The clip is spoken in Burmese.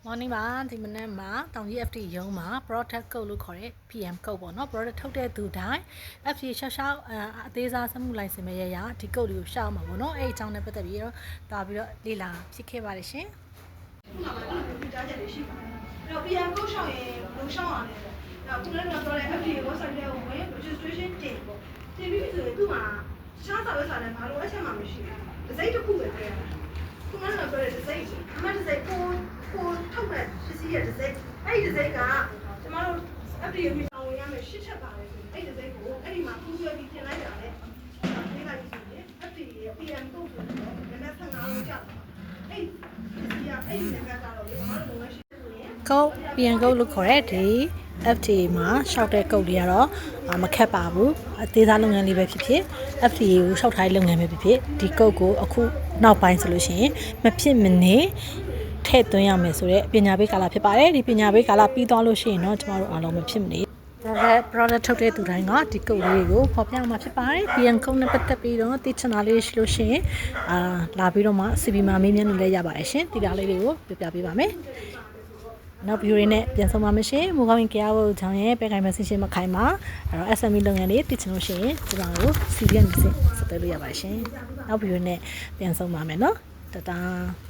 morning ပါဒီမနေ့မှာတောင်ကြီး FT ရုံးမှာ product code လို့ခေါ်တဲ့ PM code ပေါ့နော် product ထုတ်တဲ့သူတိုင်း FT ရှောက်အသေးစားစမှုလိုင်စင်မဲ့ရရဒီ code တွေကိုရှောက်မှာပေါ့နော်အဲ့အကြောင်းနဲ့ပတ်သက်ပြီးတော့တာပြီးတော့လေ့လာဖြစ်ခဲ့ပါတယ်ရှင်ခုနကလည်းကြားချက်တွေရှိပါတယ်အဲ့တော့ PM code ရှောက်ရင်ဘယ်လိုရှောက်ရလဲပေါ့အဲ့တော့ခုနကပြောတဲ့ FT website ထဲကိုဝင် registration တင်ပေါ့တင်ပြီးဆိုရင်သူ့မှာရှားစာပဲစာနဲ့ဘာလို့အချက်မှမရှိဘူးဒီစိတ်တစ်ခုပဲတွေ့ရတာခုနကပြောတဲ့ဒီစိတ်အမှန်ဒီစိတ်ကိုထုတ်မဲ့ပစ္စည်းရဲ့ဒီစိတ်အဲ့ဒီစိတ်ကကျမတို့ FT ကိုတောင်းဝင်ရမယ်ရှစ်ချက်ပါတယ်ဆိုအဲ့ဒီစိတ်ကိုအဲ့ဒီမှာပူးဆွဲပြီးတင်လိုက်တာလေဒီလိုက်ဆိုရင် FT ရဲ့ PM code ဆိုတော့နည်းနည်း15လို့ကြောက်အဲ့ဒီကအဲ့ဒီစကားကတော့လေကျမတို့လည်းရှိဆိုရင် code PM code လို့ခေါ်တဲ့ဒီ FT မှာရှောက်တဲ့ code တွေကတော့မခက်ပါဘူးအသေးစားလုပ်ငန်းလေးပဲဖြစ်ဖြစ် FT ကိုရှောက်ထားတဲ့လုပ်ငန်းပဲဖြစ်ဖြစ်ဒီ code ကိုအခုနောက်ပိုင်းဆိုလို့ရှိရင်မဖြစ်မနေထည့်သွင်းရမယ်ဆိုတော့ပညာပေးကာလဖြစ်ပါတယ်ဒီပညာပေးကာလပြီးသွားလို့ရှိရင်တော့ကျမတို့အားလုံးမဖြစ်မနေ product ထုတ်တဲ့သူတိုင်းကဒီ code လေးကိုဖော်ပြမှာဖြစ်ပါတယ် PM code နဲ့ပတ်သက်ပြီးတော့သိချင်တာလေးရှိလို့ရှိရင်လာပြီးတော့မှ CB မှာမေးမြန်းလို့လည်းရပါတယ်ရှင်ဒီလားလေးတွေကိုပြောပြပေးပါမယ်နောက် view ရင်းနဲ့ပြန်ဆုံးပါမရှင်မူကောင်းရင်ကြားဖို့ကြောင်းရဲ့ပဲခိုင်မဆင်းရှင်းမခိုင်ပါအဲ့တော့ SME လုပ်ငန်းလေးသိချင်လို့ရှိရင်ဒီကောင်ကို CB နဲ့ဆက်သွယ်လို့ရပါတယ်ရှင်နောက် view ရင်းနဲ့ပြန်ဆုံးပါမယ်နော်တတား